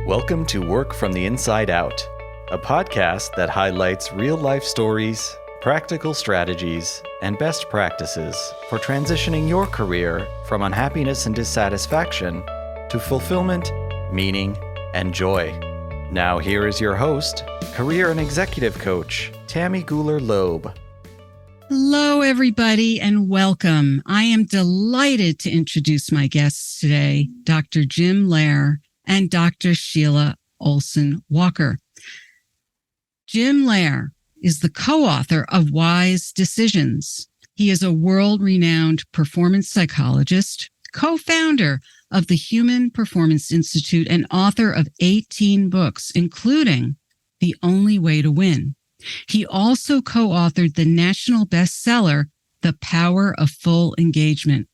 Welcome to Work from the Inside Out, a podcast that highlights real-life stories, practical strategies, and best practices for transitioning your career from unhappiness and dissatisfaction to fulfillment, meaning, and joy. Now here is your host, career and executive coach, Tammy Guler-Loeb. Hello, everybody, and welcome. I am delighted to introduce my guests today, Dr. Jim Loehr and Dr. Sheila Ohlsson Walker. Jim Loehr is the co-author of Wise Decisions. He is a world-renowned performance psychologist, co-founder of the Human Performance Institute, and author of 18 books, including The Only Way to Win. He also co-authored the national bestseller, The Power of Full Engagement.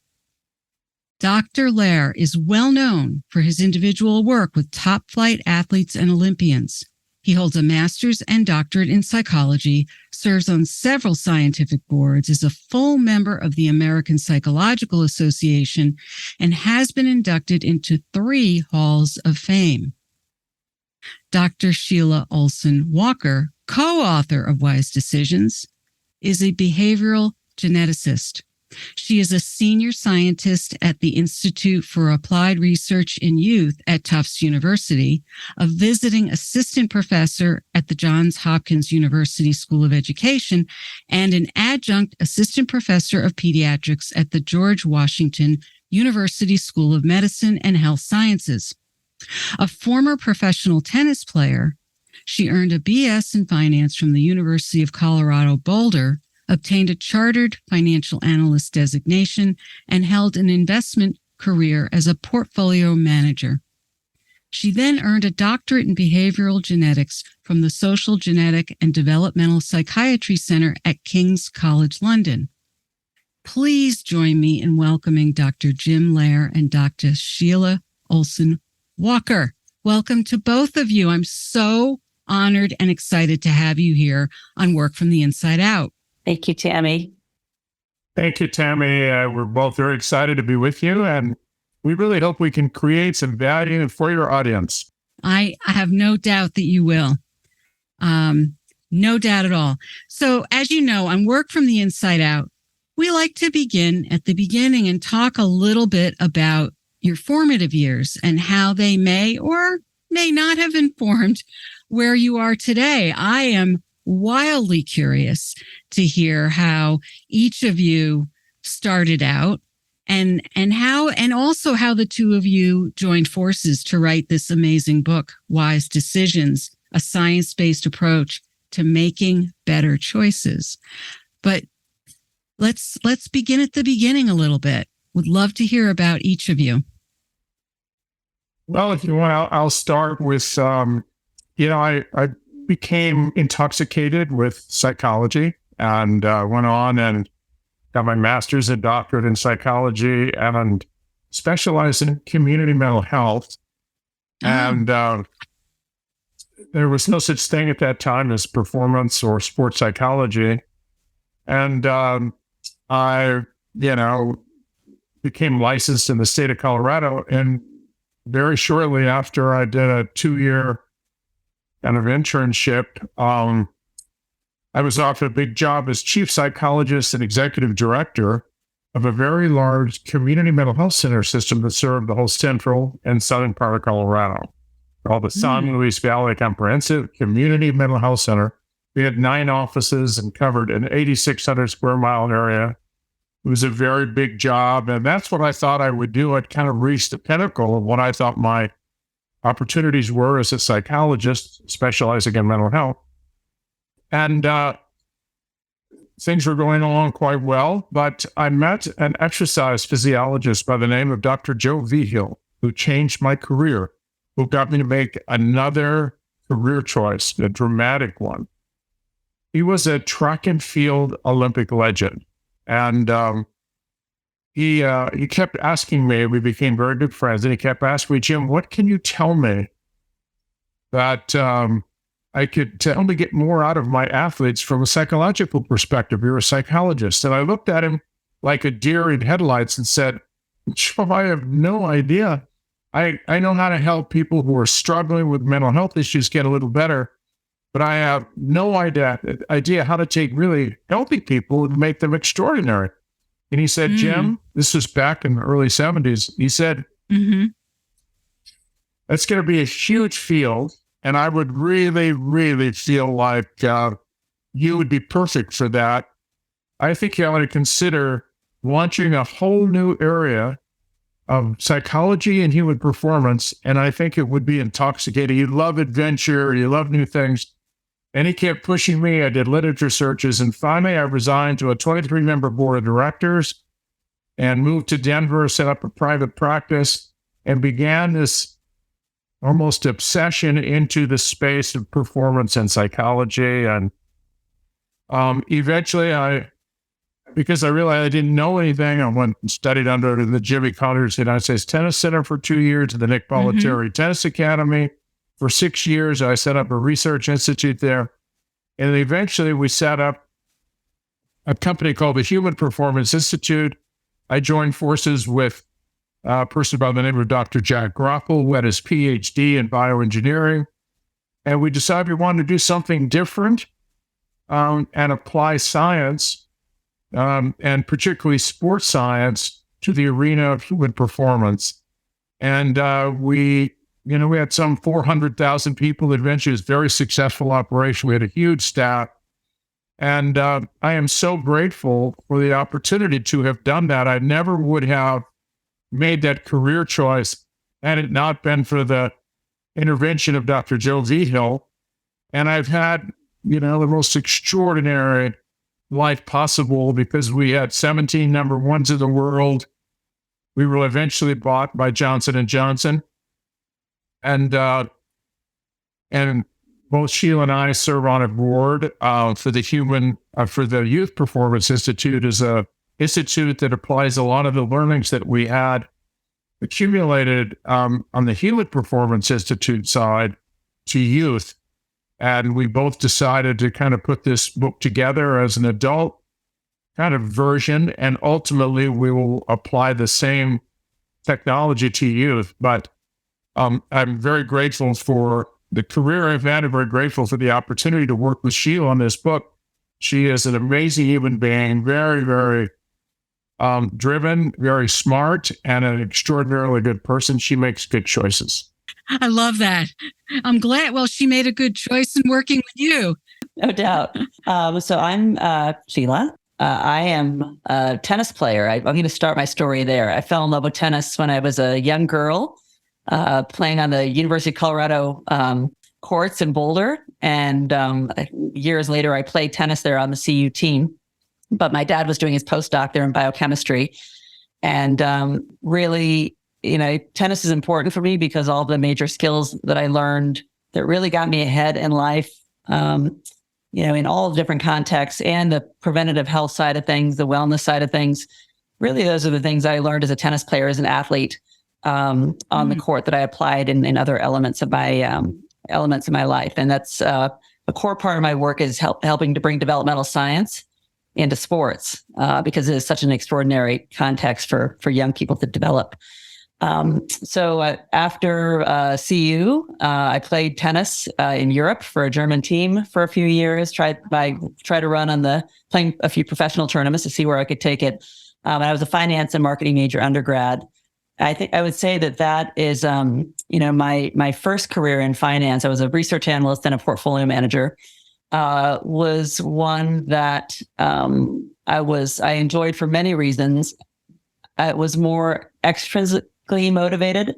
Dr. Loehr is well known for his individual work with top-flight athletes and Olympians. He holds a master's and doctorate in psychology, serves on several scientific boards, is a full member of the American Psychological Association, and has been inducted into 3 Halls of Fame. Dr. Sheila Ohlsson Walker, co-author of Wise Decisions, is a behavioral geneticist. She is a senior scientist at the Institute for Applied Research in Youth at Tufts University, a visiting assistant professor at the Johns Hopkins University School of Education, and an adjunct assistant professor of pediatrics at the George Washington University School of Medicine and Health Sciences. A former professional tennis player, she earned a BS in finance from the University of Colorado Boulder, obtained a chartered financial analyst designation, and held an investment career as a portfolio manager. She then earned a doctorate in behavioral genetics from the Social Genetic and Developmental Psychiatry Center at King's College London. Please join me in welcoming Dr. Jim Loehr and Dr. Sheila Ohlsson Walker. Welcome to both of you. I'm so honored and excited to have you here on Work from the Inside Out. Thank you, Tammy. Thank you, Tammy. We're both very excited to be with you, and we really hope we can create some value for your audience. I have no doubt that you will. No doubt at all. So, as you know, on Work from the Inside Out, we like to begin at the beginning and talk a little bit about your formative years and how they may or may not have informed where you are today. I am wildly curious to hear how each of you started out and also how the two of you joined forces to write this amazing book, Wise Decisions, a science-based approach to making better choices. But let's begin at the beginning a little bit. Would love to hear about each of you. Well, if you want, I'll start with, I became intoxicated with psychology and went on and got my master's and doctorate in psychology and specialized in community mental health. And there was no such thing at that time as performance or sports psychology. And I, became licensed in the state of Colorado. And very shortly after I did a 2-year kind of internship, I was offered a big job as chief psychologist and executive director of a very large community mental health center system that served the whole central and southern part of Colorado, called the San Luis Valley Comprehensive Community Mental Health Center. We had 9 offices and covered an 8,600 square mile area. It was a very big job, and that's what I thought I would do. I'd kind of reached the pinnacle of what I thought my opportunities were as a psychologist specializing in mental health. And things were going along quite well, but I met an exercise physiologist by the name of Dr. Joe Vigil, who changed my career, who got me to make another career choice, a dramatic one. He was a track and field Olympic legend. And he kept asking me, we became very good friends, and he kept asking me, Jim, what can you tell me that I could tell me get more out of my athletes from a psychological perspective? You're a psychologist. And I looked at him like a deer in headlights and said, I have no idea I know how to help people who are struggling with mental health issues get a little better, but I have no idea how to take really healthy people and make them extraordinary. And he said, Jim, this was back in the early 70s. He said, that's going to be a huge field. And I would really, really feel like you would be perfect for that. I think you ought to consider launching a whole new area of psychology and human performance. And I think it would be intoxicating. You love adventure. You love new things. And he kept pushing me. I did literature searches. And finally, I resigned to a 23-member board of directors and moved to Denver, set up a private practice, and began this almost obsession into the space of performance and psychology. And eventually, because I realized I didn't know anything, I went and studied under the Jimmy Connors United States Tennis Center for 2 years, the Nick Bollettieri Tennis Academy. For 6 years, I set up a research institute there. And eventually we set up a company called the Human Performance Institute. I joined forces with a person by the name of Dr. Jack Groppel, who had his PhD in bioengineering. And we decided we wanted to do something different and apply science, and particularly sports science, to the arena of human performance. And we had some 400,000 people. Eventually, it was a very successful operation. We had a huge staff. And I am so grateful for the opportunity to have done that. I never would have made that career choice had it not been for the intervention of Dr. Joe Vigil. And I've had, the most extraordinary life possible because we had 17 number ones in the world. We were eventually bought by Johnson & Johnson. And both Sheila and I serve on a board for the Youth Performance Institute, is a institute that applies a lot of the learnings that we had accumulated on the Human Performance Institute side to youth. And we both decided to kind of put this book together as an adult kind of version, and ultimately we will apply the same technology to youth. But I'm very grateful for the career I've had, and very grateful for the opportunity to work with Sheila on this book. She is an amazing human being, very, very driven, very smart, and an extraordinarily good person. She makes good choices. I love that. I'm glad. Well, she made a good choice in working with you. No doubt. So I'm Sheila. I am a tennis player. I'm going to start my story there. I fell in love with tennis when I was a young girl, playing on the University of Colorado courts in Boulder. And years later, I played tennis there on the CU team. But my dad was doing his postdoc there in biochemistry. And really, tennis is important for me because all the major skills that I learned that really got me ahead in life, in all different contexts, and the preventative health side of things, the wellness side of things. Really, those are the things I learned as a tennis player, as an athlete on the court, that I applied in other elements of my life. And that's a core part of my work, is helping to bring developmental science into sports because it is such an extraordinary context for young people to develop. So after CU, I played tennis in Europe for a German team for a few years. Tried to run playing a few professional tournaments to see where I could take it. And I was a finance and marketing major undergrad. I think I would say that is, my first career in finance. I was a research analyst and a portfolio manager. Was one that I enjoyed for many reasons. It was more extrinsically motivated.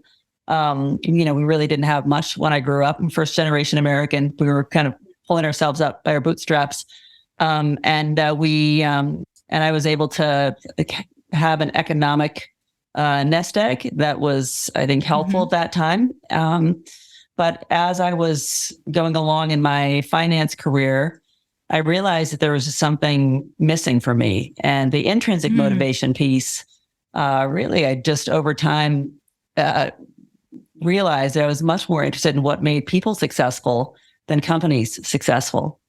We really didn't have much when I grew up. I'm first generation American. We were kind of pulling ourselves up by our bootstraps. And I was able to have an economic nest egg that was, I think, helpful at that time. But as I was going along in my finance career, I realized that there was something missing for me. And the intrinsic motivation piece, really, I just over time realized that I was much more interested in what made people successful than companies successful.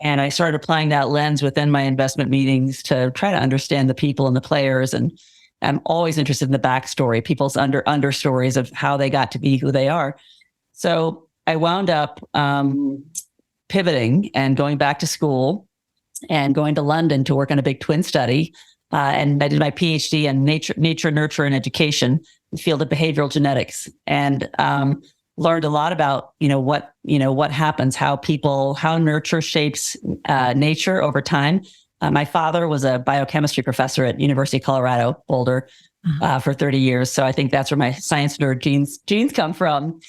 And I started applying that lens within my investment meetings to try to understand the people and the players. And I'm always interested in the backstory, people's understories of how they got to be who they are. So I wound up pivoting and going back to school and going to London to work on a big twin study. And I did my PhD in nature, nurture, and education, the field of behavioral genetics, and learned a lot about what happens, how nurture shapes nature over time. My father was a biochemistry professor at University of Colorado, Boulder, for 30 years. So I think that's where my science nerd genes come from.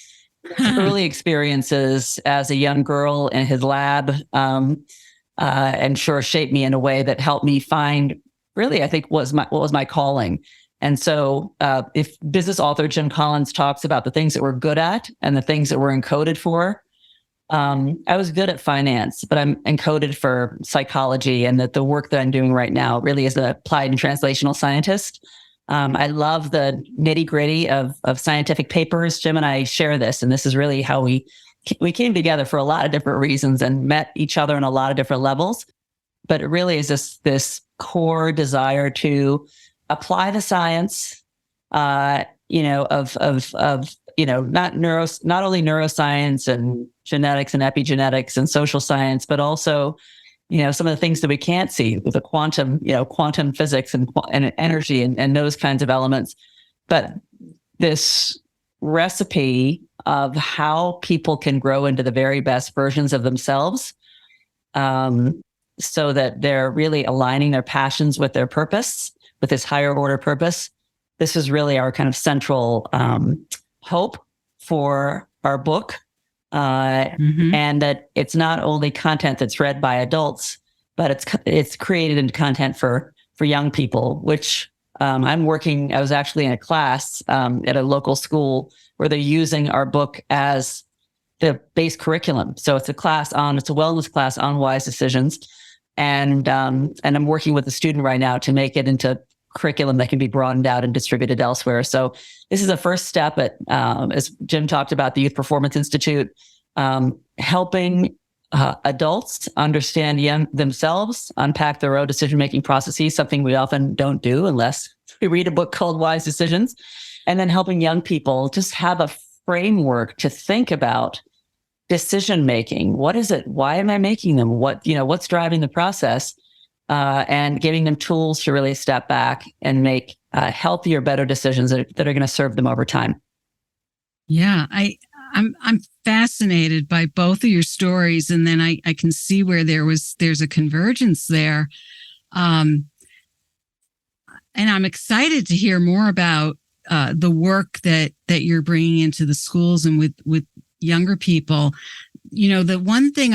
Early experiences as a young girl in his lab, and sure shaped me in a way that helped me find really, I think, what was my calling. And so if business author Jim Collins talks about the things that we're good at and the things that we're encoded for, I was good at finance, but I'm encoded for psychology, and that the work that I'm doing right now really is an applied and translational scientist. I love the nitty gritty of scientific papers. Jim and I share this, and this is really how we came together for a lot of different reasons and met each other on a lot of different levels. But it really is this core desire to apply the science, not only neuroscience and genetics and epigenetics and social science, but also, some of the things that we can't see with the quantum physics and energy and those kinds of elements. But this recipe of how people can grow into the very best versions of themselves, so that they're really aligning their passions with their purpose, with this higher order purpose. This is really our kind of central hope for our book. And that it's not only content that's read by adults, but it's created into content for young people, which I was actually in a class at a local school where they're using our book as the base curriculum. So it's a wellness class on wise decisions. And I'm working with a student right now to make it into curriculum that can be broadened out and distributed elsewhere. So this is a first step at, as Jim talked about, the Youth Performance Institute, helping adults understand themselves, unpack their own decision-making processes, something we often don't do unless we read a book called Wise Decisions, and then helping young people just have a framework to think about decision-making. What is it? Why am I making them? What's driving the process? And giving them tools to really step back and make healthier, better decisions that are going to serve them over time. Yeah, I'm fascinated by both of your stories, and then I can see where there's a convergence there, and I'm excited to hear more about the work that you're bringing into the schools and with younger people. The one thing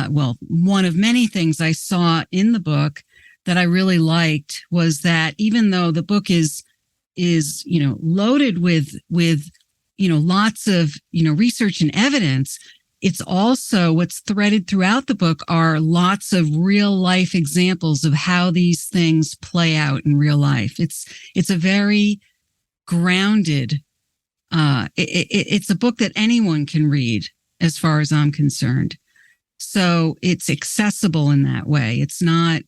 one of many things I saw in the book that I really liked was that even though the book is loaded with lots of research and evidence, it's also what's threaded throughout the book are lots of real life examples of how these things play out in real life. It's a very grounded. It's a book that anyone can read, as far as I'm concerned. So it's accessible in that way. It's not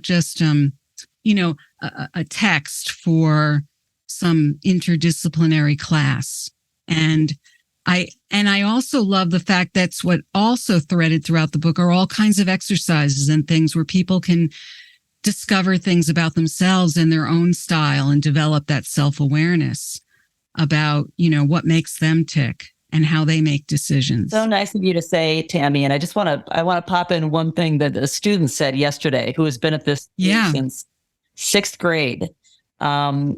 just, a text for some interdisciplinary class. And I also love the fact that's what also threaded throughout the book are all kinds of exercises and things where people can discover things about themselves and their own style and develop that self-awareness about, what makes them tick and how they make decisions. So nice of you to say, Tammy. And I want to pop in one thing that a student said yesterday, who has been at this since 6th grade.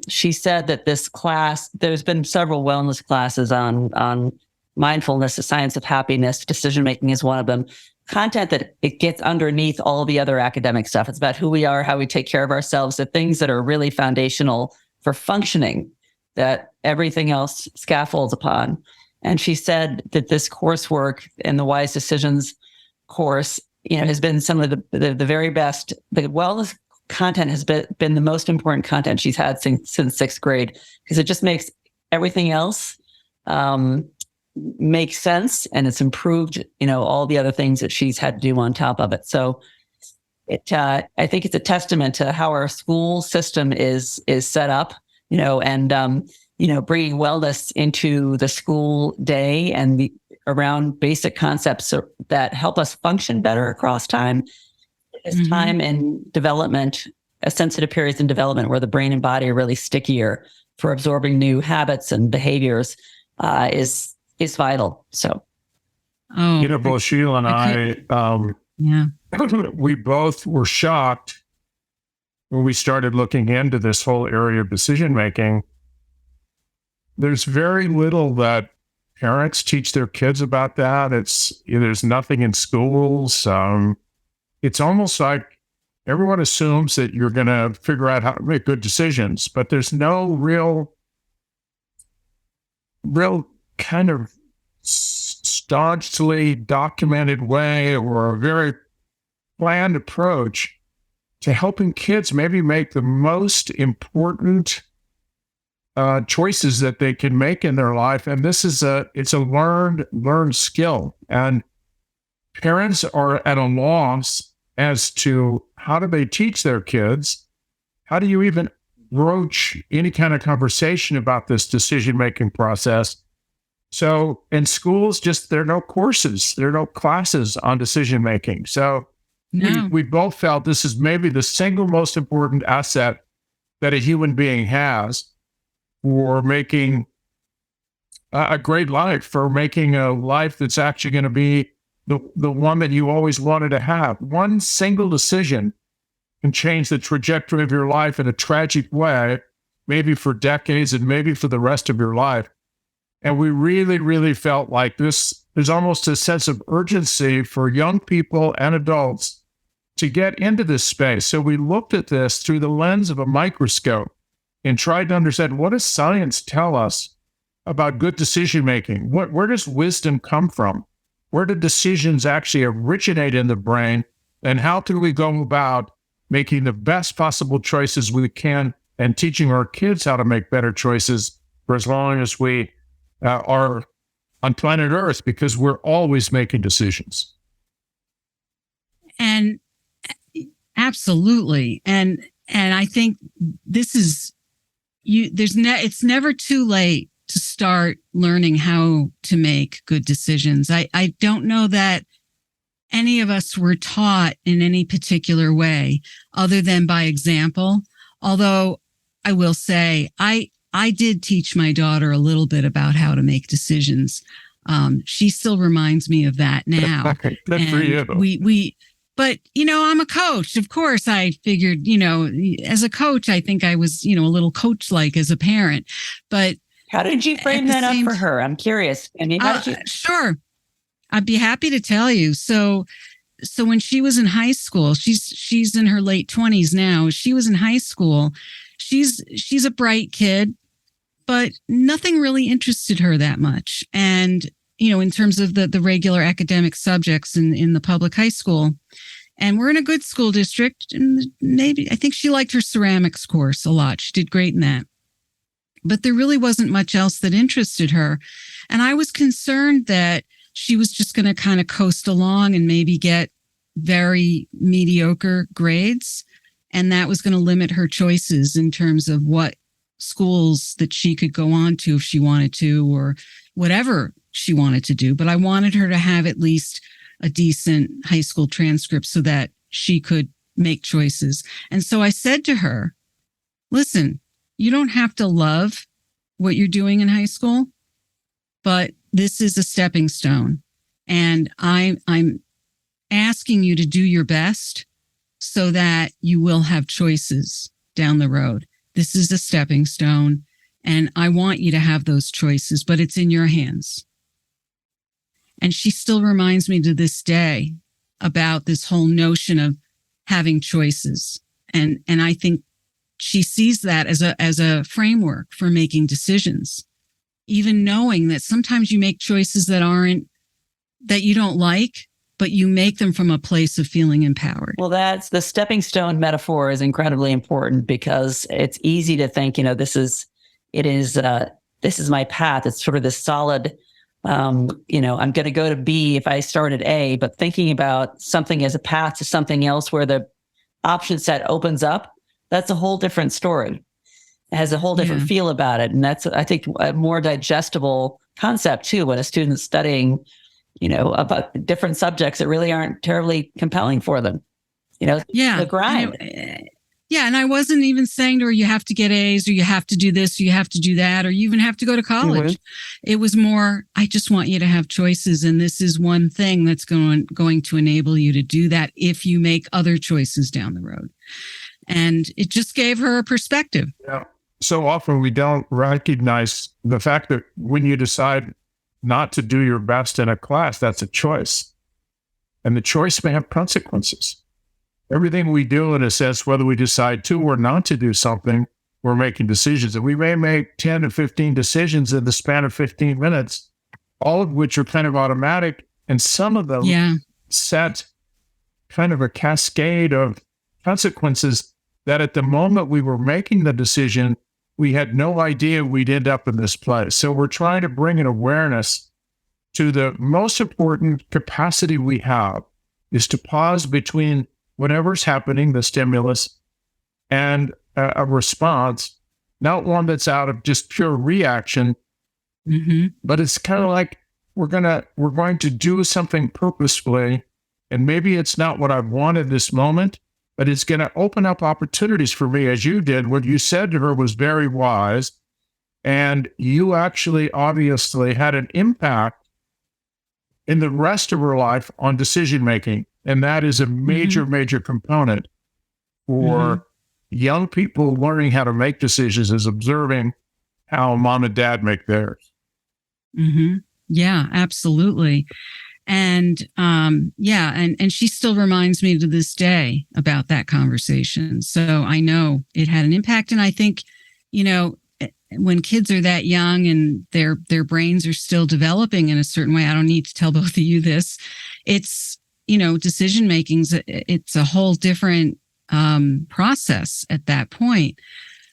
She said that this class, there's been several wellness classes on mindfulness, the science of happiness, decision-making is one of them. Content that it gets underneath all the other academic stuff. It's about who we are, how we take care of ourselves, the things that are really foundational for functioning that everything else scaffolds upon. And she said that this coursework and the Wise Decisions course, has been some of the very best. The wellness content has been the most important content she's had since 6th grade, because it just makes everything else make sense, and it's improved, all the other things that she's had to do on top of it. So I think it's a testament to how our school system is set up, and bringing wellness into the school day and around basic concepts that help us function better across time. Is time and development, sensitive periods in development where the brain and body are really stickier for absorbing new habits and behaviors, is vital. So, both Sheila and I, we both were shocked when we started looking into this whole area of decision making. There's very little that parents teach their kids about that. There's nothing in schools. It's almost like everyone assumes that you're going to figure out how to make good decisions, but there's no real kind of staunchly documented way or a very planned approach to helping kids maybe make the most important choices that they can make in their life. And this is it's a learned skill. And parents are at a loss as to how do they teach their kids? How do you even broach any kind of conversation about this decision-making process? So in schools, there are no courses, there are no classes on decision-making. So we both felt this is maybe the single most important asset that a human being has for making a great life, for making a life that's actually going to be the one that you always wanted to have. One single decision can change the trajectory of your life in a tragic way, maybe for decades and maybe for the rest of your life. And we really, really felt like there's almost a sense of urgency for young people and adults to get into this space. So we looked at this through the lens of a microscope and tried to understand, what does science tell us about good decision-making? Where does wisdom come from? Where do decisions actually originate in the brain? And how can we go about making the best possible choices we can and teaching our kids how to make better choices for as long as we are on planet Earth, because we're always making decisions. And absolutely. And I think this is it's never too late to start learning how to make good decisions. I don't know that any of us were taught in any particular way other than by example. Although I will say, I did teach my daughter a little bit about how to make decisions. She still reminds me of that now. Good for you. But, I'm a coach. Of course, I figured, as a coach, I think I was, a little coach-like as a parent. But how did you frame that up for her? I'm curious. I mean, sure. I'd be happy to tell you. So when she was in high school, she's in her late 20s now. She was in high school. She's a bright kid, but nothing really interested her that much. And, in terms of the regular academic subjects in the public high school. And we're in a good school district. And I think she liked her ceramics course a lot. She did great in that. But there really wasn't much else that interested her. And I was concerned that she was just going to kind of coast along and maybe get very mediocre grades. And that was going to limit her choices in terms of what schools that she could go on to if she wanted to, or whatever she wanted to do. But I wanted her to have at least a decent high school transcript so that she could make choices. And so I said to her, listen, you don't have to love what you're doing in high school, but this is a stepping stone. And I'm asking you to do your best so that you will have choices down the road. This is a stepping stone, and I want you to have those choices, but it's in your hands. And she still reminds me to this day about this whole notion of having choices. And I think she sees that as a framework for making decisions, even knowing that sometimes you make choices that you don't like, but you make them from a place of feeling empowered. Well, that's the stepping stone metaphor is incredibly important, because it's easy to think, this is my path. It's sort of this solid, I'm going to go to B if I start at A, but thinking about something as a path to something else where the option set opens up, that's a whole different story. It has a whole different feel about it. And that's, I think, a more digestible concept too, when a student's studying, about different subjects that really aren't terribly compelling for them. The grind. And I wasn't even saying to her, you have to get A's, or you have to do this, or you have to do that, or you even have to go to college. It was more, I just want you to have choices. And this is one thing that's going to enable you to do that if you make other choices down the road. And it just gave her a perspective. Yeah. So often we don't recognize the fact that when you decide not to do your best in a class, that's a choice. And the choice may have consequences. Everything we do, in a sense, whether we decide to or not to do something, we're making decisions. And we may make 10 to 15 decisions in the span of 15 minutes, all of which are kind of automatic. And some of them set kind of a cascade of consequences that at the moment we were making the decision, we had no idea we'd end up in this place. So we're trying to bring an awareness to the most important capacity we have is to pause between whatever's happening, the stimulus, and a response, not one that's out of just pure reaction, but it's kind of like we're going to do something purposefully, and maybe it's not what I wanted this moment, but it's going to open up opportunities for me, as you did. What you said to her was very wise, and you actually obviously had an impact in the rest of her life on decision-making. And that is a major, major component for young people learning how to make decisions, is observing how mom and dad make theirs. Yeah, absolutely. And and she still reminds me to this day about that conversation. So I know it had an impact. And I think, when kids are that young and their brains are still developing in a certain way, I don't need to tell both of you this. It's, decision making's it's a whole different process at that point.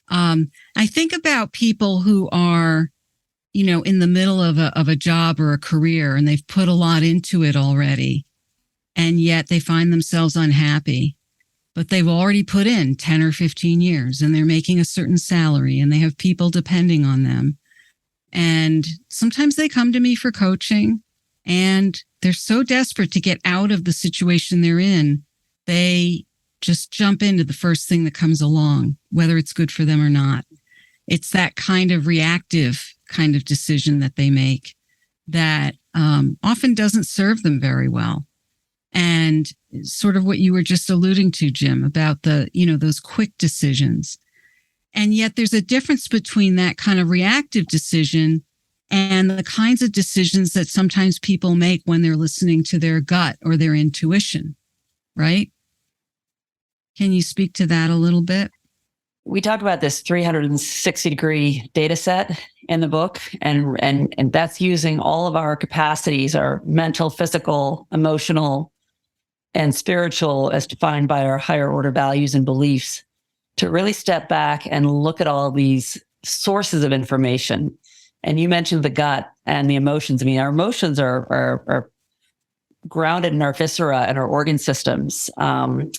I think about people who are, in the middle of a job or a career, and they've put a lot into it already, and yet they find themselves unhappy. But they've already put in 10 or 15 years, and they're making a certain salary, and they have people depending on them. And sometimes they come to me for coaching, and they're so desperate to get out of the situation they're in, they just jump into the first thing that comes along, whether it's good for them or not. It's that kind of reactive kind of decision that they make that often doesn't serve them very well. And sort of what you were just alluding to, Jim, about the, those quick decisions. And yet there's a difference between that kind of reactive decision and the kinds of decisions that sometimes people make when they're listening to their gut or their intuition, right? Can you speak to that a little bit? We talked about this 360-degree data set in the book, and that's using all of our capacities, our mental, physical, emotional, and spiritual, as defined by our higher order values and beliefs, to really step back and look at all these sources of information. And you mentioned the gut and the emotions. I mean, our emotions are grounded in our viscera and our organ systems, and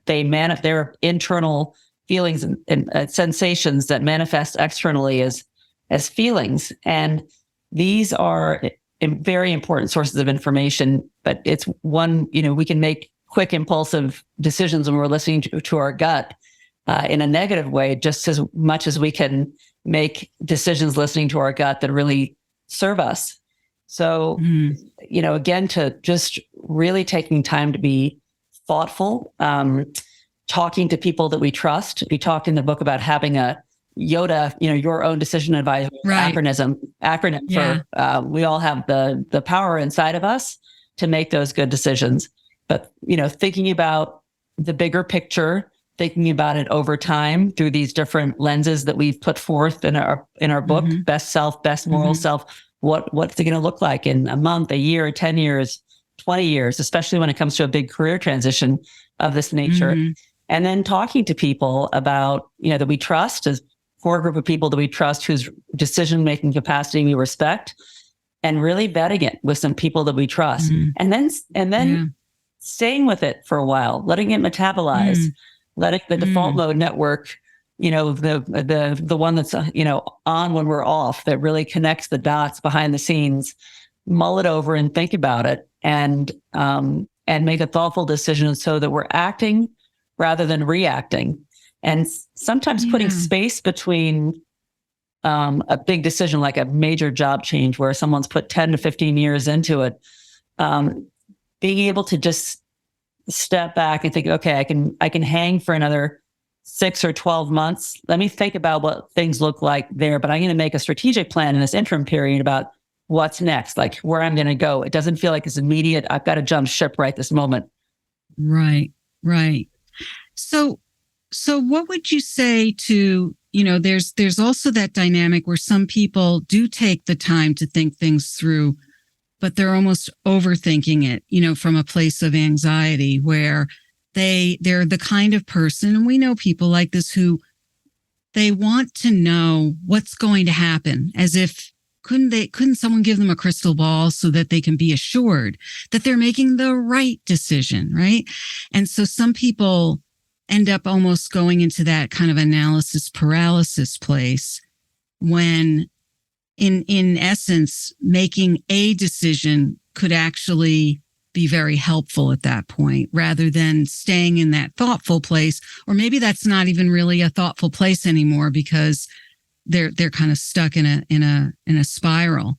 they're internal feelings and sensations that manifest externally as feelings. And these are very important sources of information, but it's one, we can make quick impulsive decisions when we're listening to our gut in a negative way, just as much as we can make decisions listening to our gut that really serve us. So, again, to just really taking time to be thoughtful, talking to people that we trust. We talked in the book about having a YODA, your own decision advisor acronym for, we all have the power inside of us to make those good decisions. But, thinking about the bigger picture, thinking about it over time through these different lenses that we've put forth in our book, best self, best moral self, what's it going to look like in a month, a year, 10 years, 20 years, especially when it comes to a big career transition of this nature. And then talking to people about, that we trust, as core group of people that we trust, whose decision-making capacity we respect, and really vetting it with some people that we trust. And then staying with it for a while, letting it metabolize, let it, the default mode network, the one that's, on when we're off, that really connects the dots behind the scenes, mull it over and think about it, and make a thoughtful decision so that we're acting rather than reacting. And sometimes putting space between a big decision, like a major job change where someone's put 10 to 15 years into it, being able to just step back and think, okay, I can hang for another 6 or 12 months. Let me think about what things look like there, but I'm going to make a strategic plan in this interim period about what's next, like where I'm going to go. It doesn't feel like it's immediate. I've got to jump ship right this moment. Right. So what would you say to, there's also that dynamic where some people do take the time to think things through, but they're almost overthinking it, from a place of anxiety where they're the kind of person, and we know people like this, who they want to know what's going to happen, as if couldn't someone give them a crystal ball so that they can be assured that they're making the right decision, right? And so some people end up almost going into that kind of analysis paralysis place when in essence, making a decision could actually be very helpful at that point, rather than staying in that thoughtful place. Or maybe that's not even really a thoughtful place anymore because they're kind of stuck in a spiral.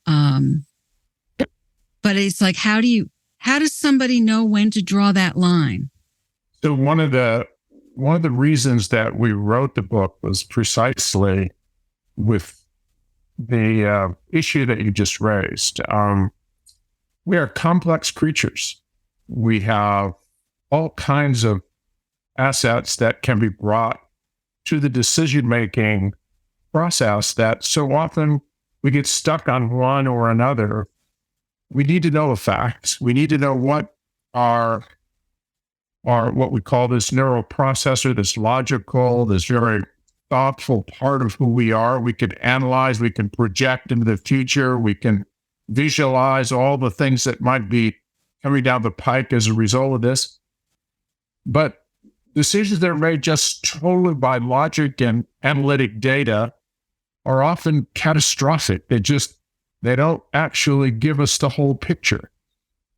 But it's like, how does somebody know when to draw that line? So one of the reasons that we wrote the book was precisely with the issue that you just raised. We are complex creatures. We have all kinds of assets that can be brought to the decision-making process that so often we get stuck on one or another. We need to know the facts. We need to know what are what we call this neural processor, this logical, this very thoughtful part of who we are. We can analyze, we can project into the future, we can visualize all the things that might be coming down the pike as a result of this. But decisions that are made just totally by logic and analytic data are often catastrophic. They don't actually give us the whole picture.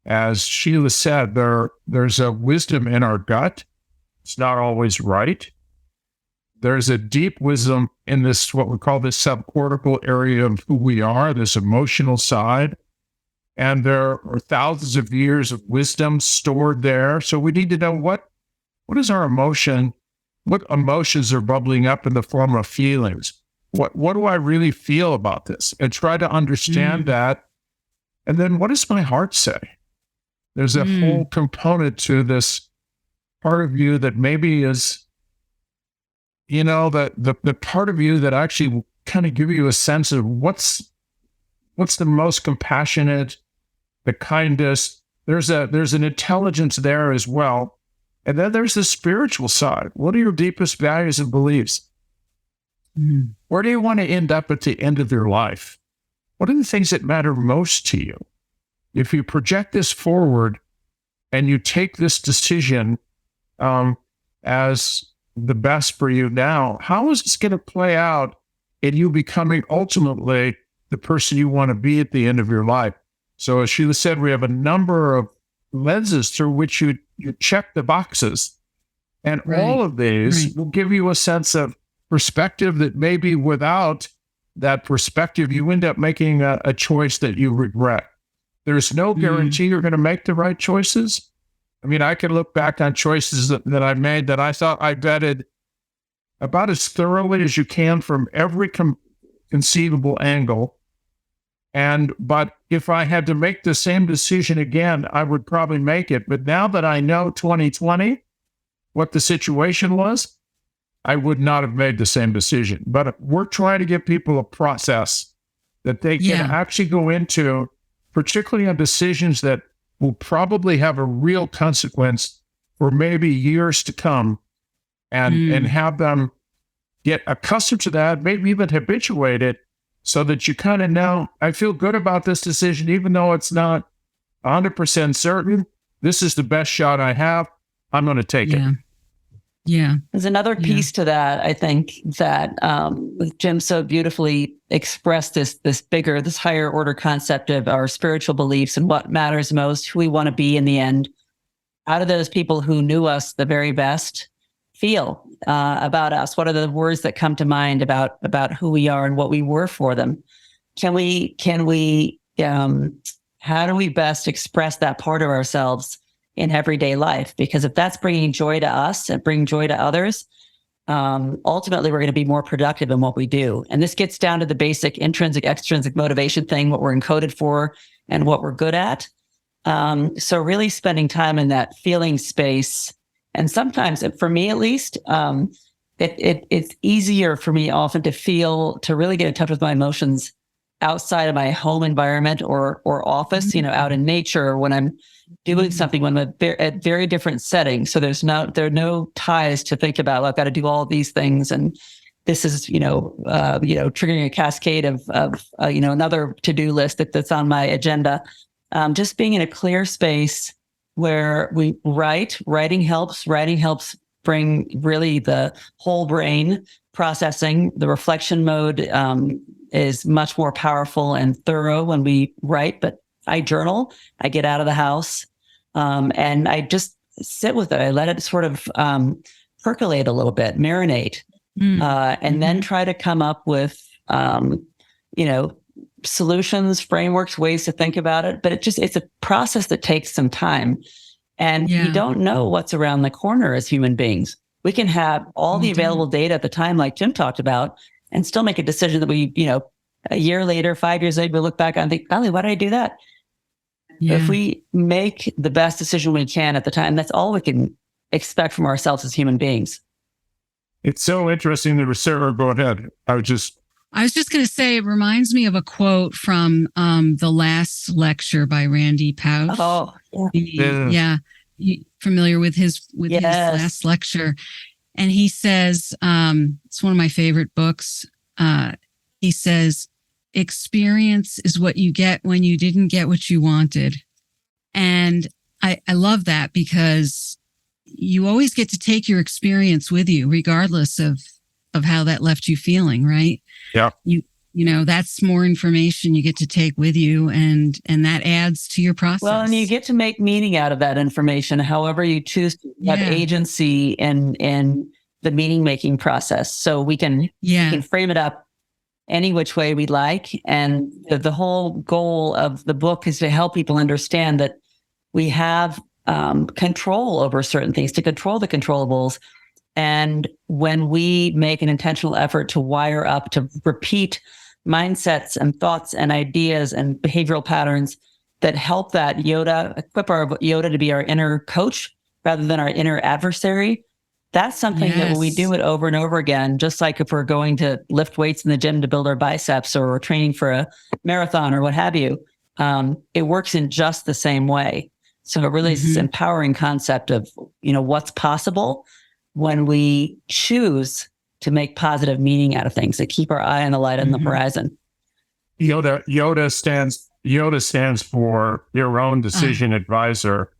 As Sheila said, there's a wisdom in our gut. It's not always right. There's a deep wisdom in this, what we call this subcortical area of who we are, this emotional side. And there are thousands of years of wisdom stored there. So we need to know what is our emotion, what emotions are bubbling up in the form of feelings. What do I really feel about this? And try to understand that. And then what does my heart say? There's a whole component to this part of you that maybe is, the part of you that actually will kind of give you a sense of what's the most compassionate, the kindest. There's an intelligence there as well. And then there's the spiritual side. What are your deepest values and beliefs? Where do you want to end up at the end of your life? What are the things that matter most to you? If you project this forward and you take this decision as the best for you now, how is this going to play out in you becoming ultimately the person you want to be at the end of your life? So as Sheila said, we have a number of lenses through which you check the boxes. And all of these will give you a sense of perspective that maybe without that perspective, you end up making a choice that you regret. There's no guarantee you're going to make the right choices. I mean, I can look back on choices that I made that I thought I vetted about as thoroughly as you can from every conceivable angle. But if I had to make the same decision again, I would probably make it. But now that I know 2020, what the situation was, I would not have made the same decision. But we're trying to give people a process that they can actually go into, particularly on decisions that will probably have a real consequence for maybe years to come, and have them get accustomed to that, maybe even habituate it, so that you kind of know, I feel good about this decision, even though it's not 100% certain. This is the best shot I have. I'm going to take it. Yeah. There's another piece to that. I think that Jim so beautifully expressed this higher order concept of our spiritual beliefs and what matters most, who we want to be in the end. How do those people who knew us the very best feel about us? What are the words that come to mind about who we are and what we were for them? How do we best express that part of ourselves in everyday life? Because if that's bringing joy to us and bringing joy to others, ultimately we're going to be more productive in what we do. And this gets down to the basic intrinsic, extrinsic motivation thing, what we're encoded for and what we're good at. So really spending time in that feeling space. And sometimes, for me at least, it's easier for me often to really get in touch with my emotions outside of my home environment or office, out in nature, when I'm doing something, when I'm at very different settings. So there are no ties to think about, well, I've got to do all these things. And this is, triggering a cascade of another to-do list that's on my agenda. Just being in a clear space where we writing helps bring really the whole brain processing. The reflection mode is much more powerful and thorough when we write, but I journal, I get out of the house, and I just sit with it. I let it sort of percolate a little bit, marinate, and then try to come up with, solutions, frameworks, ways to think about it. But it's a process that takes some time. And we don't know what's around the corner as human beings. We can have all the available data at the time, like Jim talked about, and still make a decision that we, a year later, 5 years later, we look back and think, golly, why did I do that? Yeah. If we make the best decision we can at the time, that's all we can expect from ourselves as human beings. It's so interesting that Sarah, go ahead. I was just going to say, it reminds me of a quote from the last lecture by Randy Pausch. Oh, yeah. You familiar with his last lecture? And he says, it's one of my favorite books. He says, experience is what you get when you didn't get what you wanted. And I love that, because you always get to take your experience with you, regardless of how that left you feeling, right? Yeah. That's more information you get to take with you, and that adds to your process. Well, and you get to make meaning out of that information, however you choose to have agency in the meaning-making process. So we can frame it up any which way we like. And the whole goal of the book is to help people understand that we have control over certain things, to control the controllables. And when we make an intentional effort to wire up, to repeat mindsets and thoughts and ideas and behavioral patterns that help that equip our Yoda to be our inner coach rather than our inner adversary, that's something that when we do it over and over again, just like if we're going to lift weights in the gym to build our biceps, or we're training for a marathon or what have you, it works in just the same way. So it really is this empowering concept of, what's possible when we choose to make positive meaning out of things, to keep our eye on the light on the horizon. Yoda stands for your own decision advisor.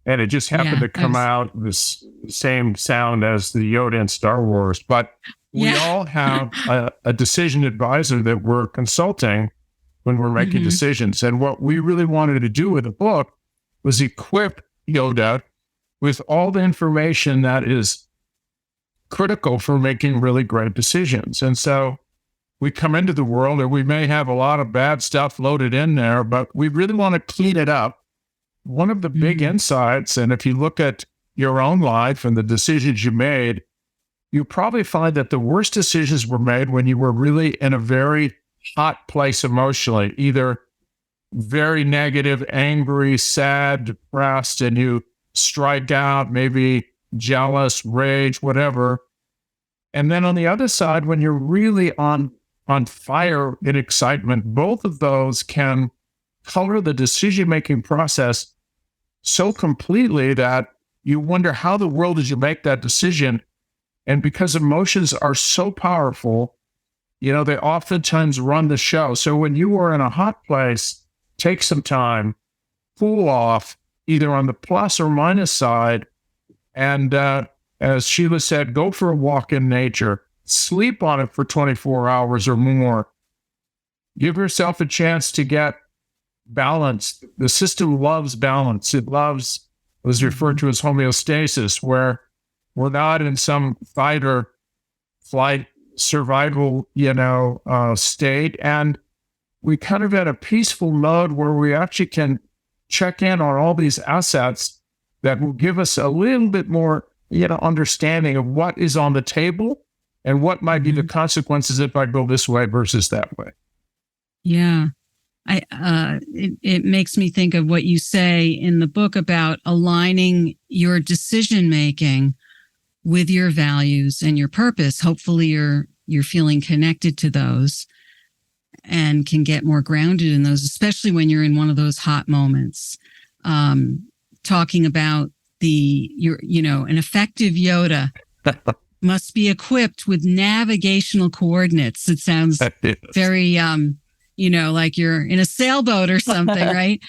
And it just happened to come out this same sound as the Yoda in Star Wars. But we all have a decision advisor that we're consulting when we're making decisions. And what we really wanted to do with the book was equip Yoda with all the information that is critical for making really great decisions. And so we come into the world, and we may have a lot of bad stuff loaded in there, but we really want to clean it up. One of the big insights, and if you look at your own life and the decisions you made, you probably find that the worst decisions were made when you were really in a very hot place emotionally, either very negative, angry, sad, depressed, and you strike out, maybe jealous, rage, whatever. And then on the other side, when you're really on fire in excitement, both of those can color the decision-making process so completely that you wonder, how the world did you make that decision? And because emotions are so powerful, they oftentimes run the show. So when you are in a hot place, take some time, cool off, either on the plus or minus side, and as Sheila said, go for a walk in nature, sleep on it for 24 hours or more. Give yourself a chance to get balance. The system loves balance. It loves, was referred to as homeostasis, where we're not in some fight or flight survival, state. And we kind of at a peaceful mode where we actually can check in on all these assets that will give us a little bit more, understanding of what is on the table and what might be the consequences if I go this way versus that way. Yeah. It makes me think of what you say in the book about aligning your decision making with your values and your purpose. Hopefully you're feeling connected to those and can get more grounded in those, especially when you're in one of those hot moments. Talking about an effective Yoda must be equipped with navigational coordinates. It sounds very, like you're in a sailboat or something, right?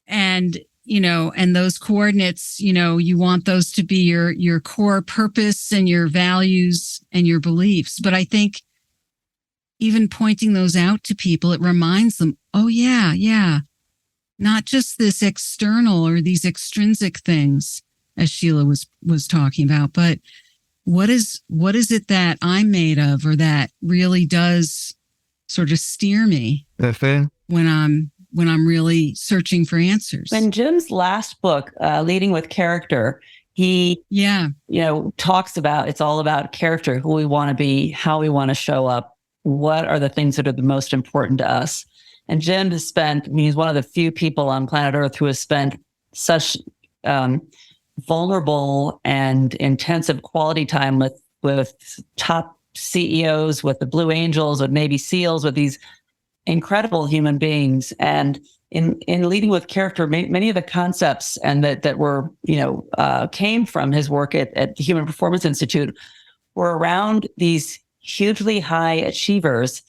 And those coordinates, you want those to be your core purpose and your values and your beliefs. But I think even pointing those out to people, it reminds them, oh yeah, not just this external or these extrinsic things, as Sheila was talking about, but what is it that I'm made of, or that really does sort of steer me when I'm really searching for answers. In Jim's last book, Leading with Character, he talks about, it's all about character, who we want to be, how we want to show up, what are the things that are the most important to us. And Jim has spent, he's one of the few people on planet Earth who has spent such vulnerable and intensive quality time with top CEOs, with the Blue Angels, with Navy SEALs, with these incredible human beings. And in Leading with Character, many of the concepts and that were, came from his work at the Human Performance Institute were around these hugely high achievers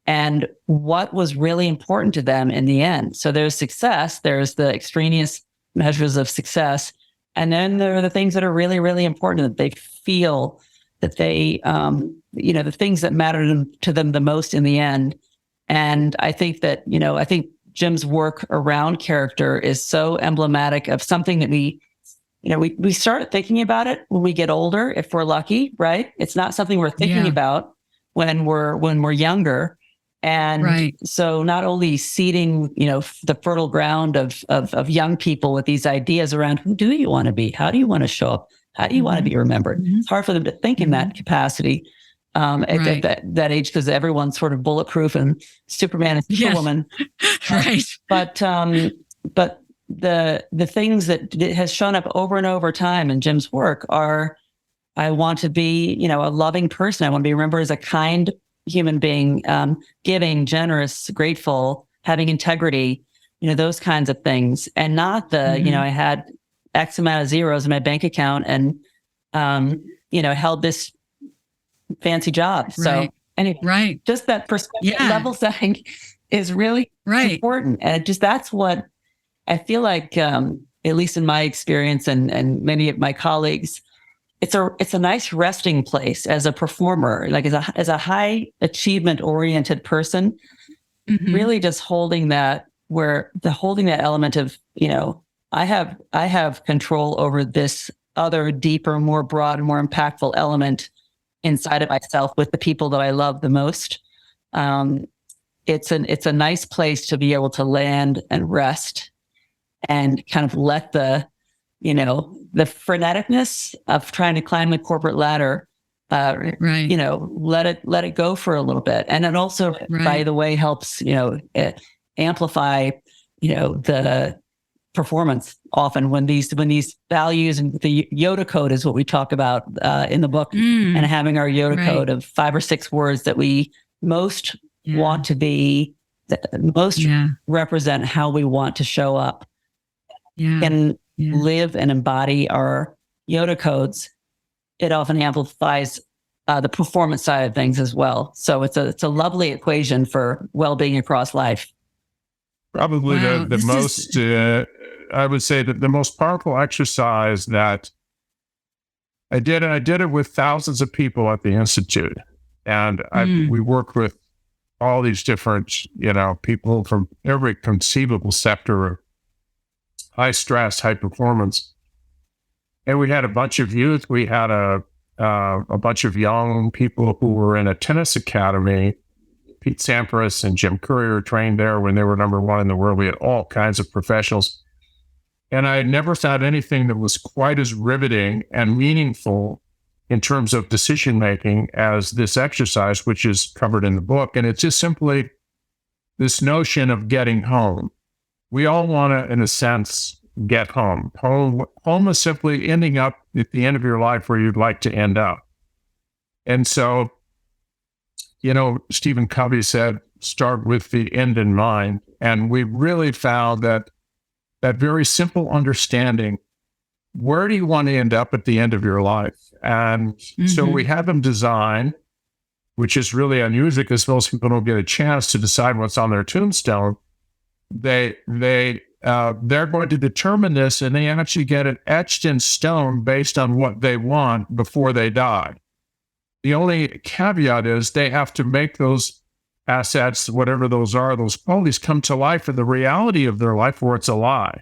and what was really important to them in the end. So there's success, there's the extraneous measures of success, and then there are the things that are really, really important, that they feel that they, the things that matter to them the most in the end. And I think that, I think Jim's work around character is so emblematic of something that we start thinking about it when we get older, if we're lucky, right? It's not something we're thinking about when we're younger. And so not only seeding, the fertile ground of young people with these ideas around who do you want to be? How do you want to show up? How do you want to be remembered? It's hard for them to think in that capacity at that age, because everyone's sort of bulletproof and Superman and Superwoman. Right. But the things that has shown up over and over time in Jim's work are, I want to be, a loving person. I want to be remembered as a kind human being, giving, generous, grateful, having integrity, those kinds of things. And not the, I had X amount of zeros in my bank account and, held this fancy job. So anyway, just that perspective, level setting is really important. And that's what I feel like, at least in my experience and many of my colleagues, it's a nice resting place as a performer, like as a high achievement oriented person, really just holding that element of, I have control over this other deeper, more broad, more impactful element inside of myself with the people that I love the most. It's a nice place to be able to land and rest and kind of let the freneticness of trying to climb the corporate ladder, let it go for a little bit. And it also, by the way, helps, amplify, the performance often when these values, and the Yoda code is what we talk about in the book, and having our Yoda code of 5 or 6 words that we most want to be, that most represent how we want to show up. And live and embody our Yoda codes, it often amplifies the performance side of things as well. So it's a lovely equation for well-being across life. Probably the most, I would say that the most powerful exercise that I did, and I did it with thousands of people at the Institute. And we worked with all these different, people from every conceivable sector of high stress, high performance. And we had a bunch of youth. We had a bunch of young people who were in a tennis academy. Pete Sampras and Jim Courier trained there when they were number one in the world. We had all kinds of professionals. And I had never found anything that was quite as riveting and meaningful in terms of decision-making as this exercise, which is covered in the book. And it's just simply this notion of getting home. We all want to, in a sense, get home. Home is simply ending up at the end of your life where you'd like to end up. And so, Stephen Covey said, start with the end in mind. And we really found that very simple understanding, where do you want to end up at the end of your life? And so we had them design, which is really unusual because most people don't get a chance to decide what's on their tombstone. They're going to determine this, and they actually get it etched in stone based on what they want before they die. The only caveat is they have to make those assets, whatever those are, those qualities come to life in the reality of their life where it's a lie.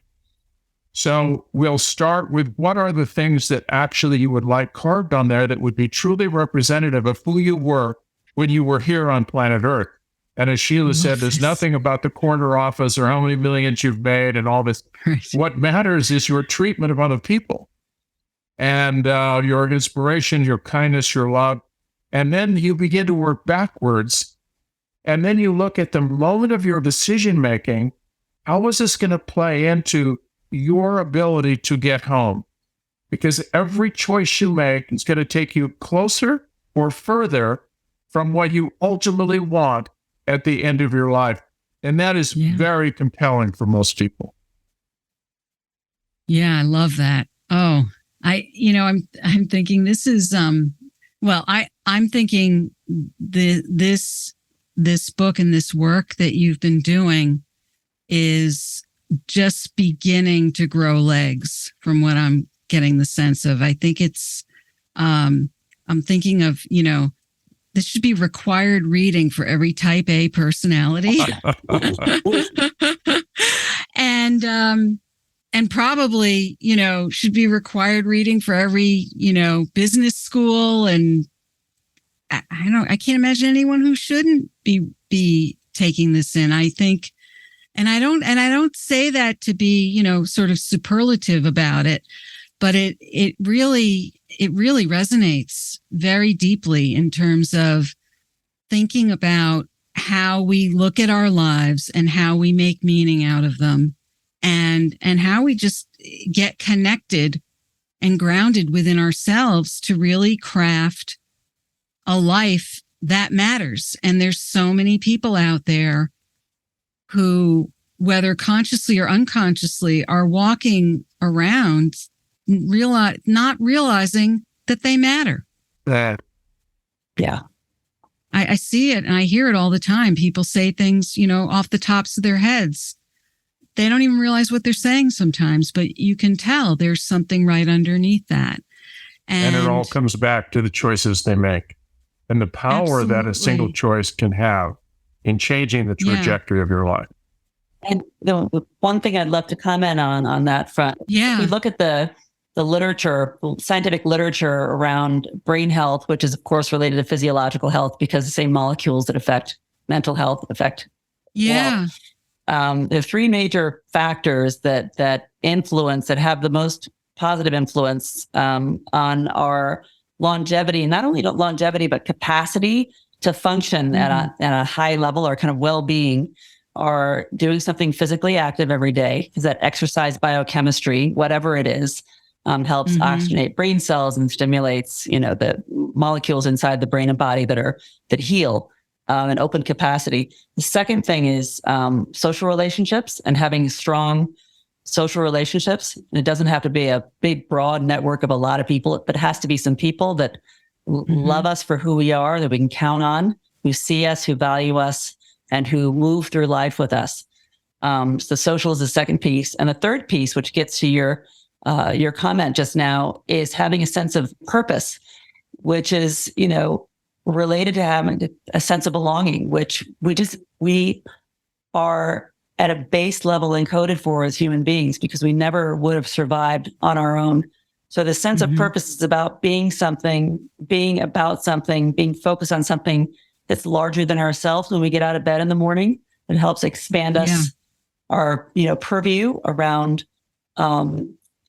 So we'll start with what are the things that actually you would like carved on there that would be truly representative of who you were when you were here on planet Earth. And as Sheila said, there's nothing about the corner office or how many millions you've made and all this. Right. What matters is your treatment of other people and your inspiration, your kindness, your love. And then you begin to work backwards. And then you look at the moment of your decision-making. How is this going to play into your ability to get home? Because every choice you make is going to take you closer or further from what you ultimately want at the end of your life. And that is very compelling for most people. Yeah, I love that. Oh, I'm thinking this is, I'm thinking this book and this work that you've been doing is just beginning to grow legs from what I'm getting the sense of. I think it's, I'm thinking of, this should be required reading for every type A personality. And probably, should be required reading for every, business school. And I can't imagine anyone who shouldn't be taking this in. I think, and I don't say that to be, sort of superlative about it, but it really resonates very deeply in terms of thinking about how we look at our lives and how we make meaning out of them, and how we just get connected and grounded within ourselves to really craft a life that matters. And there's so many people out there who, whether consciously or unconsciously, are walking around not realizing that they matter. Yeah. I see it and I hear it all the time. People say things, off the tops of their heads. They don't even realize what they're saying sometimes, but you can tell there's something right underneath that. And it all comes back to the choices they make and the power that a single choice can have in changing the trajectory of your life. And the one thing I'd love to comment on that front, if we look at the literature, scientific literature around brain health, which is of course related to physiological health because the same molecules that affect mental health affect. There are three major factors that influence, that have the most positive influence on our longevity, not only longevity, but capacity to function at a high level or kind of well-being, are doing something physically active every day, because that exercise biochemistry, whatever it is, helps oxygenate brain cells and stimulates, the molecules inside the brain and body that heal and open capacity. The second thing is social relationships, and having strong social relationships. And it doesn't have to be a big, broad network of a lot of people, but it has to be some people that love us for who we are, that we can count on, who see us, who value us, and who move through life with us. So social is the second piece. And the third piece, which gets to your your comment just now, is having a sense of purpose, which is, related to having a sense of belonging, which we are at a base level encoded for as human beings, because we never would have survived on our own. So the sense of purpose is about being something, being about something, being focused on something that's larger than ourselves. When we get out of bed in the morning, it helps expand us, our, purview around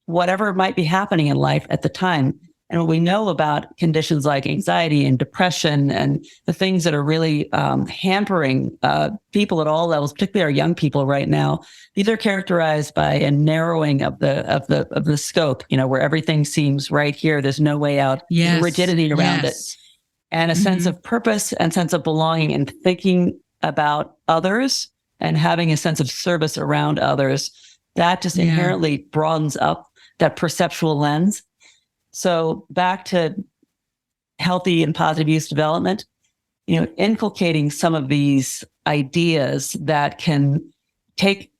whatever might be happening in life at the time. And what we know about conditions like anxiety and depression and the things that are really hampering people at all levels, particularly our young people right now, these are characterized by a narrowing of the scope, where everything seems right here. There's no way out. Yes. Rigidity around it, and a sense of purpose and sense of belonging, and thinking about others and having a sense of service around others. That just inherently broadens up that perceptual lens. So back to healthy and positive youth development, inculcating some of these ideas that can take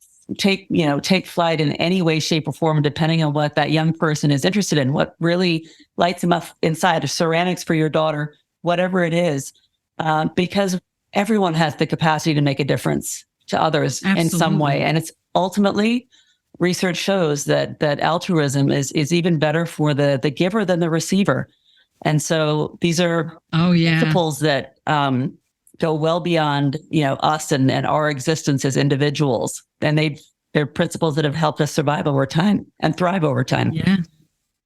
flight in any way, shape, or form, depending on what that young person is interested in, what really lights them up inside, or ceramics for your daughter, whatever it is, because everyone has the capacity to make a difference to others in some way. And it's ultimately, research shows that altruism is even better for the giver than the receiver. And so these are principles that go well beyond, us and our existence as individuals. And they're principles that have helped us survive over time and thrive over time. Yeah.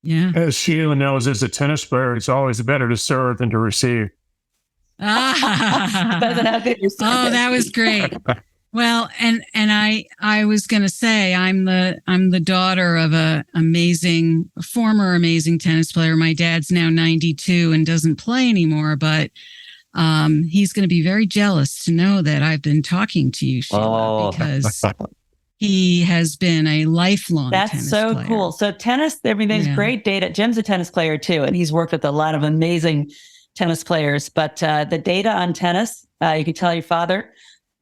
Yeah. As Sheila knows, as a tennis player, it's always better to serve than to receive. That was great. Well, and I was going to say, I'm the daughter of a former amazing tennis player. My dad's now 92 and doesn't play anymore, but he's going to be very jealous to know that I've been talking to you, Sheila, because he has been a lifelong tennis player. That's so cool. So tennis, there's great data. Jim's a tennis player too, and he's worked with a lot of amazing tennis players. But the data on tennis, you can tell your father.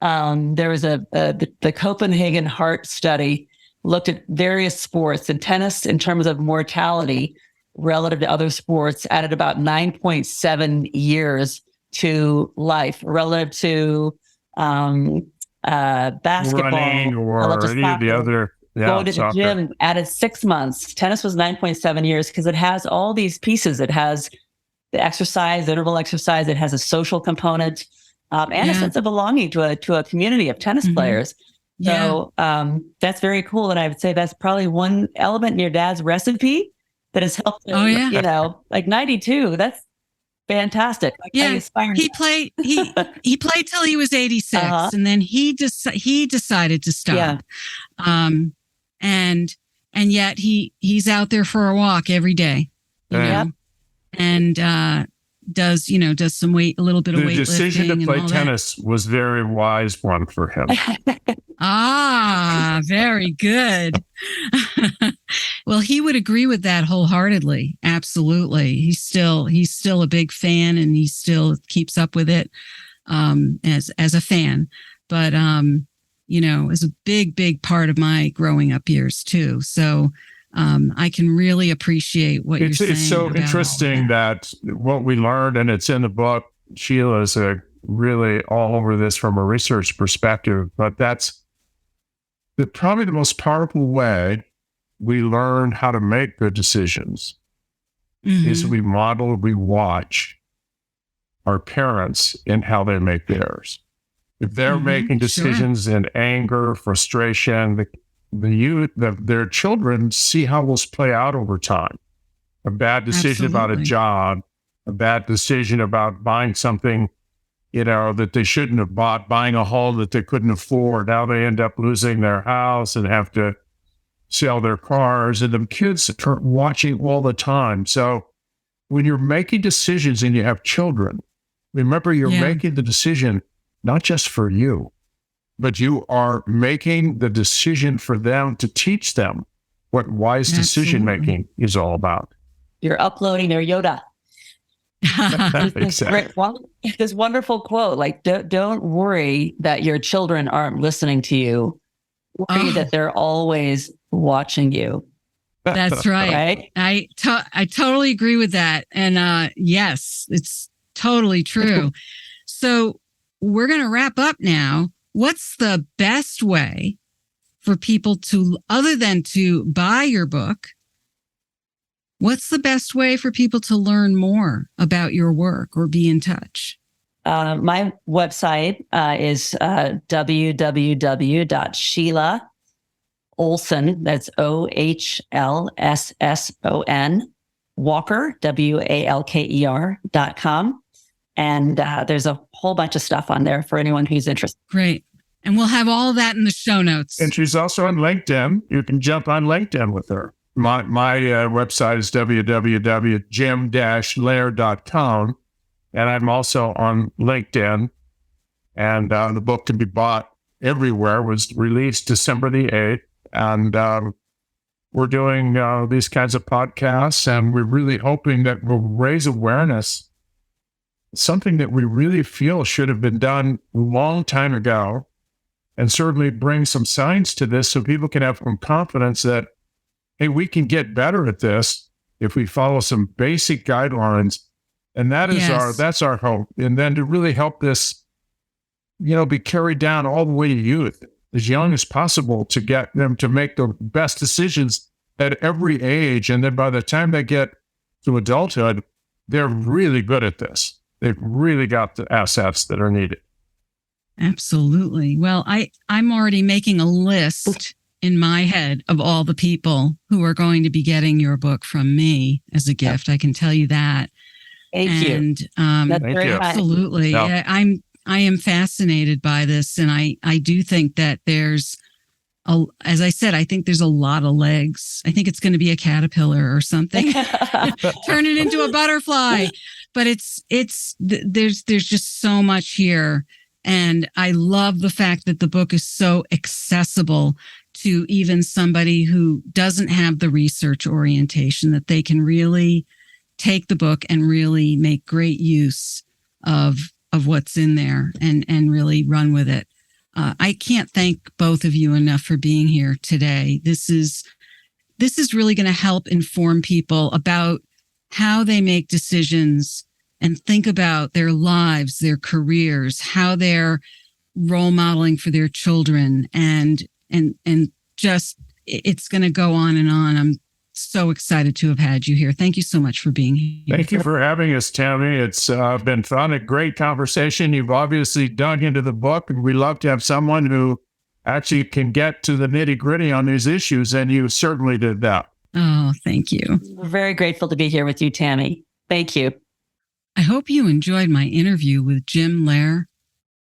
There was the Copenhagen Heart Study looked at various sports, and tennis, in terms of mortality relative to other sports, added about 9.7 years to life relative to basketball, running, or any of the other. Going to the gym added 6 months. Tennis was 9.7 years because it has all these pieces. It has the exercise, the interval exercise. It has a social component. And a sense of belonging to a community of tennis players. So that's very cool. And I would say that's probably one element in your dad's recipe that has helped him, like 92. That's fantastic. Like, he played till he was 86, and then he decided to stop. And yet he's out there for a walk every day. You know? And does some a little bit of weightlifting. The decision to play tennis was very wise one for him. Very good. Well, he would agree with that wholeheartedly. Absolutely. He's still a big fan, and he still keeps up with it as a fan. But it was a big part of my growing up years too. So I can really appreciate what you're saying. It's so interesting that what we learned, and it's in the book, Sheila is really all over this from a research perspective, but that's probably the most powerful way we learn how to make good decisions is we watch our parents in how they make theirs. If they're making decisions in anger, frustration, their children see how those play out over time. A bad decision about a job, a bad decision about buying something, that they shouldn't have bought, buying a home that they couldn't afford. Now they end up losing their house and have to sell their cars, and the kids are watching all the time. So when you're making decisions and you have children, remember you're making the decision not just for you, but you are making the decision for them to teach them what wise decision-making is all about. You're uploading their Yoda. This wonderful quote, like, don't worry that your children aren't listening to you. Worry that they're always watching you. That's right. Right? I totally agree with that. And yes, it's totally true. So we're going to wrap up now. What's the best way for people to, other than to buy your book, what's the best way for people to learn more about your work or be in touch? My website is www.Sheila Ohlsson, that's Ohlsson, Walker, WALKER.com. And there's a whole bunch of stuff on there for anyone who's interested. Great. And we'll have all of that in the show notes. And she's also on LinkedIn. You can jump on LinkedIn with her. My website is www.jim-loehr.com. And I'm also on LinkedIn. And the book can be bought everywhere. It was released December the 8th. And we're doing these kinds of podcasts, and we're really hoping that we'll raise awareness, something that we really feel should have been done a long time ago, and certainly bring some science to this so people can have some confidence that, hey, we can get better at this if we follow some basic guidelines. And that is that's our hope. And then to really help this, be carried down all the way to youth, as young as possible, to get them to make the best decisions at every age. And then by the time they get to adulthood, they're really good at this. They've really got the assets that are needed. Absolutely. Well, I'm already making a list in my head of all the people who are going to be getting your book from me as a gift. I can tell you that. Thank you. That's very absolutely. Yeah. I am fascinated by this. And I do think that there's, as I said, I think there's a lot of legs. I think it's going to be a caterpillar or something. Turn it into a butterfly. But there's just so much here. And I love the fact that the book is so accessible to even somebody who doesn't have the research orientation, that they can really take the book and really make great use of what's in there and really run with it. I can't thank both of you enough for being here today. This is really going to help inform people about how they make decisions and think about their lives, their careers, how they're role modeling for their children, and just it's going to go on and on. I'm so excited to have had you here. Thank you so much for being here. Thank you for having us, Tammy. It's been fun, a great conversation. You've obviously dug into the book, and we love to have someone who actually can get to the nitty-gritty on these issues, and you certainly did that. Oh, thank you. We're very grateful to be here with you, Tammy. Thank you. I hope you enjoyed my interview with Jim Loehr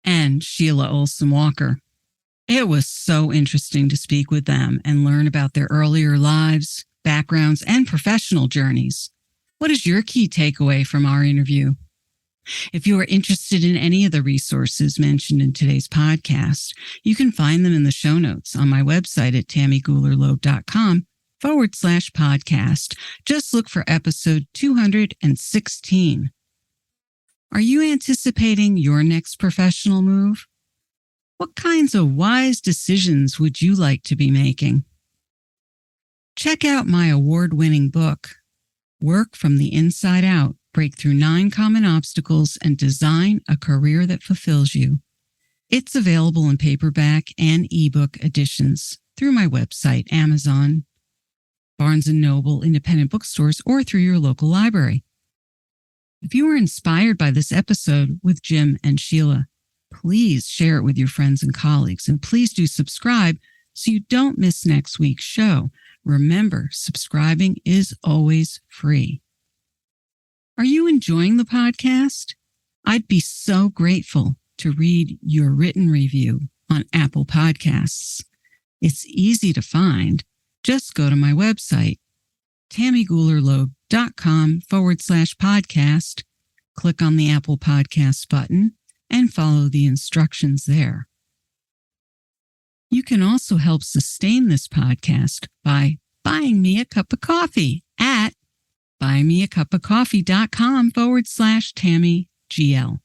and Sheila Ohlsson Walker. It was so interesting to speak with them and learn about their earlier lives, backgrounds, and professional journeys. What is your key takeaway from our interview? If you are interested in any of the resources mentioned in today's podcast, you can find them in the show notes on my website at tammygulerloeb.com/podcast. Just look for episode 216. Are you anticipating your next professional move? What kinds of wise decisions would you like to be making? Check out my award-winning book, Work from the Inside Out: Break Through 9 Common Obstacles and Design a Career That Fulfills You. It's available in paperback and ebook editions through my website, Amazon, Barnes & Noble, independent bookstores, or through your local library. If you were inspired by this episode with Jim and Sheila, please share it with your friends and colleagues, and please do subscribe so you don't miss next week's show. Remember, subscribing is always free. Are you enjoying the podcast? I'd be so grateful to read your written review on Apple Podcasts. It's easy to find. Just go to my website, tammygulerloeb.com/podcast, click on the Apple Podcasts button, and follow the instructions there. You can also help sustain this podcast by buying me a cup of coffee at buymeacupofcoffee.com/TammyGL.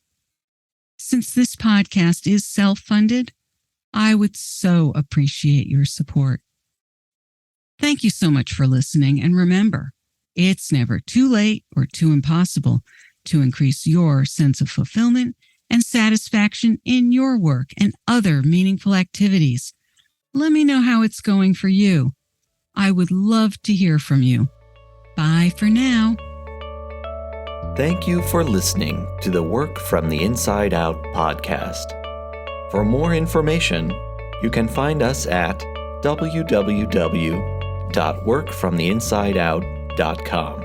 Since this podcast is self-funded, I would so appreciate your support. Thank Thank you so much for listening. And remember, it's never too late or too impossible to increase your sense of fulfillment and satisfaction in your work and other meaningful activities. Let me know how it's going for you. I would love to hear from you. Bye for now. Thank you for listening to the Work from the Inside Out podcast. For more information, you can find us at www.workfromtheinsideout.com.